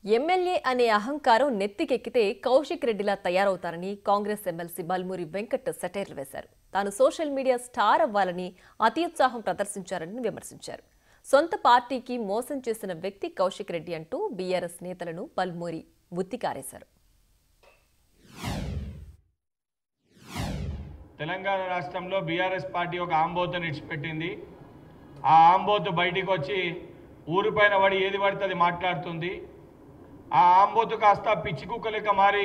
MLA అనే అహంకారం నెత్తికెక్కితే Kaushik రెడ్డిలా తయారవుతారని Congress MLC Balmuri Venkat సెటైర్లు వేశారు. తాను సోషల్ మీడియా స్టార్ అవ్వాలని అత్యుత్సాహం ప్రదర్శించారని విమర్శించారు. సొంత పార్టీకి మోసం చేసిన వ్యక్తి కౌశిక్ రెడ్డి అంటూ బీఆర్ఎస్ నేతలను బల్మూరి ఉత్తికారేశారు. తెలంగాణ రాష్ట్రంలో బీఆర్ఎస్ పార్టీ ఒక ఆంబోతుని ఇచ్చిపెట్టింది. ఆ ఆంబోతు బయటికి వచ్చి ఊరిపైన పడి ఏది పడితే అది మాట్లాడుతుంది. ఆ ఆంబోతు కాస్త పిచ్చి కుక్క లెక్క మారి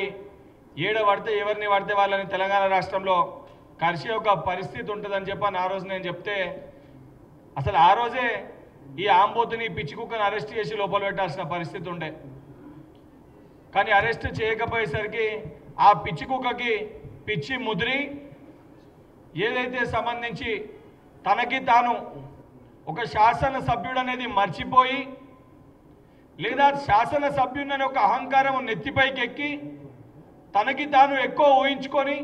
ఏడ పడితే ఎవరిని పడితే వాళ్ళని తెలంగాణ రాష్ట్రంలో కలిసి ఒక పరిస్థితి ఉంటుందని చెప్పని ఆ రోజు నేను చెప్తే అసలు ఆ రోజే ఈ ఆంబోతుని పిచ్చి కుక్కను అరెస్ట్ చేసి లోపల పెట్టాల్సిన పరిస్థితి ఉండే. కానీ అరెస్ట్ చేయకపోయేసరికి ఆ పిచ్చి కుక్కకి పిచ్చి ముదిరి ఏదైతే సంబంధించి తనకి తాను ఒక శాసనసభ్యుడు అనేది మర్చిపోయి లేదా శాసనసభ్యుడనే ఒక అహంకారం నెత్తిపైకి ఎక్కి తనకి తాను ఎక్కువ ఊహించుకొని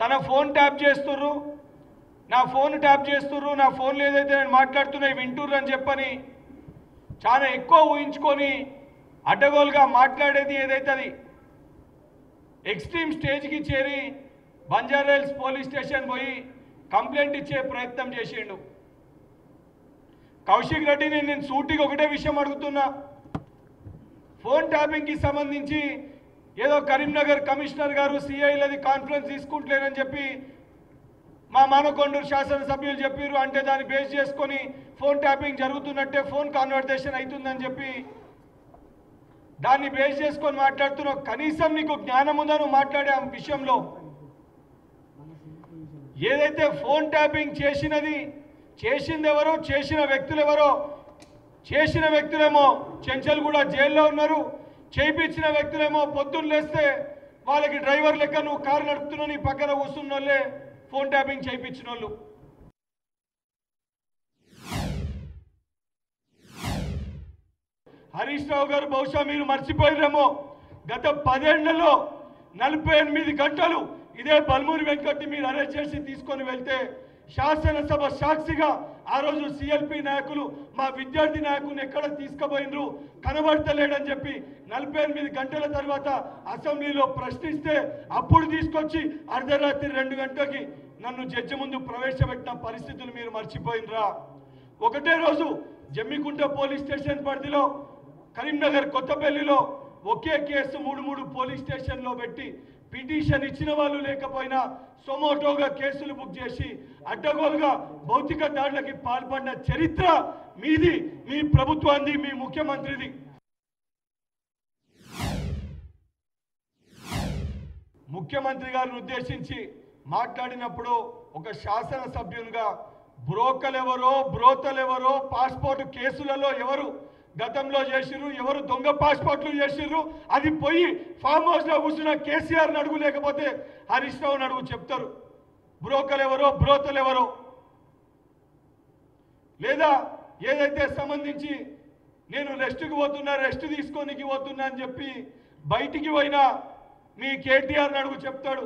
తన ఫోన్ ట్యాప్ చేస్తుర్రు, నా ఫోన్ ట్యాప్ చేస్తుర్రు, నా ఫోన్లో ఏదైతే నేను మాట్లాడుతున్నాయి వింటుర్రు అని చెప్పని చాలా ఎక్కువ ఊహించుకొని అడ్డగోలుగా మాట్లాడేది ఏదైతే అది ఎక్స్ట్రీమ్ స్టేజ్కి చేరి బంజారాహిల్స్ పోలీస్ స్టేషన్ పోయి కంప్లైంట్ ఇచ్చే ప్రయత్నం చేసిండు. కౌశిక్ రెడ్డిని నేను సూటిగా ఒకటే విషయం అడుగుతున్నా. ఫోన్ ట్యాపింగ్కి సంబంధించి ఏదో కరీంనగర్ కమిషనర్ గారు సిఐలది కాన్ఫరెన్స్ తీసుకుంటలేనని చెప్పి మా మానకొండూరు శాసనసభ్యులు చెప్పారు. అంటే దాన్ని బేస్ చేసుకొని ఫోన్ ట్యాపింగ్ జరుగుతున్నట్టే ఫోన్ కాన్వర్సేషన్ అవుతుందని చెప్పి దాన్ని బేస్ చేసుకొని మాట్లాడుతున్నావు. కనీసం నీకు జ్ఞానం ఉందా నువ్వు మాట్లాడే ఆ విషయంలో? ఏదైతే ఫోన్ ట్యాపింగ్ చేసింది ఎవరో, చేసిన వ్యక్తులు ఎవరో, చేసిన వ్యక్తులేమో చెంచల్గూడ జైల్లో ఉన్నారు, చేయించిన వ్యక్తులేమో పొద్దున్న లేస్తే వాళ్ళకి డ్రైవర్ లెక్క నువ్వు కారు నడుపుతున్నావు, నీ పక్కన కూర్చున్న వాళ్ళే ఫోన్ ట్యాపింగ్ చేయించిన వాళ్ళు. హరీష్ రావు గారు బహుశా మీరు మర్చిపోయిరేమో, గత 10 ఏళ్లలో 48 గంటలు ఇదే బల్మూరి వెంకట్ని మీరు అరెస్ట్ చేసి తీసుకొని వెళ్తే శాసనసభ సాక్షిగా ఆ రోజు సిఎల్పి నాయకులు మా విద్యార్థి నాయకుని ఎక్కడ తీసుకుపోయినరు కనబడతలేడని చెప్పి 48 గంటల తర్వాత అసెంబ్లీలో ప్రశ్నిస్తే అప్పుడు తీసుకొచ్చి అర్ధరాత్రి 2 గంటలకి నన్ను జడ్జి ముందు ప్రవేశపెట్టిన పరిస్థితులు మీరు మర్చిపోయినరా? ఒకటే రోజు జమ్మికుంట పోలీస్ స్టేషన్ పరిధిలో, కరీంనగర్ కొత్తపల్లిలో ఒకే కేసు 3 పోలీస్ స్టేషన్లో పెట్టి పిటిషన్ ఇచ్చిన వాళ్ళు లేకపోయినా సొమోటోగా కేసులు బుక్ చేసి అడ్డగోలుగా భౌతిక దాడులకి పాల్పడిన చరిత్ర మీది, మీ ప్రభుత్వాన్ని, మీ ముఖ్యమంత్రిది. ముఖ్యమంత్రి గారిని ఉద్దేశించి మాట్లాడినప్పుడు ఒక శాసనసభ్యునిగా బ్రోతలెవరో పాస్పోర్ట్ కేసులలో ఎవరు గతంలో చేసిర్రు, ఎవరు దొంగ పాస్పోర్ట్లు చేసిర్రు, అది పోయి ఫామ్ హౌస్లో కూర్చున్న కేసీఆర్ని అడుగు, లేకపోతే హరీష్ రావుని అడుగు చెప్తారు. బ్రోతలెవరో లేదా ఏదైతే సంబంధించి నేను రెస్ట్ తీసుకోనికి పోతున్నా అని చెప్పి బయటికి పోయినా మీ కేటీఆర్ని అడుగు చెప్తాడు.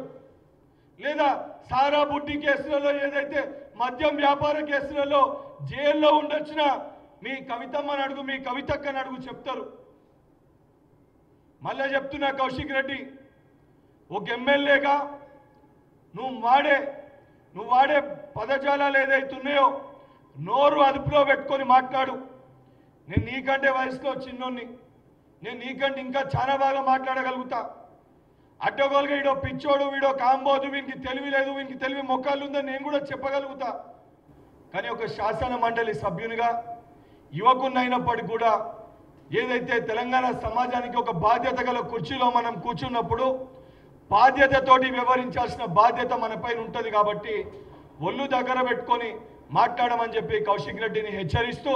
లేదా సారా బుడ్డి కేసులలో, ఏదైతే మద్యం వ్యాపార కేసులలో జైల్లో ఉండొచ్చిన మీ కవితమ్మని అడుగు, మీ కవితక్కని అడుగు చెప్తారు. మళ్ళీ చెప్తున్నా, కౌశిక్ రెడ్డి ఒక ఎమ్మెల్యేగా నువ్వు వాడే పదజాలాలు ఏదైతున్నాయో నోరు అదుపులో పెట్టుకొని మాట్లాడు. నేను నీకంటే వయసులో చిన్నోన్ని, నేను నీకంటే ఇంకా చాలా బాగా మాట్లాడగలుగుతా. అడ్డగోలుగా వీడో పిచ్చోడు, వీడో కాంబోదు, వీనికి తెలివి లేదు, వీనికి తెలివి మొక్కలు ఉందని నేను కూడా చెప్పగలుగుతా. కానీ ఒక శాసన మండలి సభ్యునిగా యువకున్నైనప్పటికీ కూడా ఏదైతే తెలంగాణ సమాజానికి ఒక బాధ్యత గల కుర్చీలో మనం కూర్చున్నప్పుడు బాధ్యతతోటి వ్యవహరించాల్సిన బాధ్యత మనపైన ఉంటుంది. కాబట్టి ఒళ్ళు దగ్గర పెట్టుకొని మాట్లాడమని చెప్పి కౌశిక్ రెడ్డిని హెచ్చరిస్తూ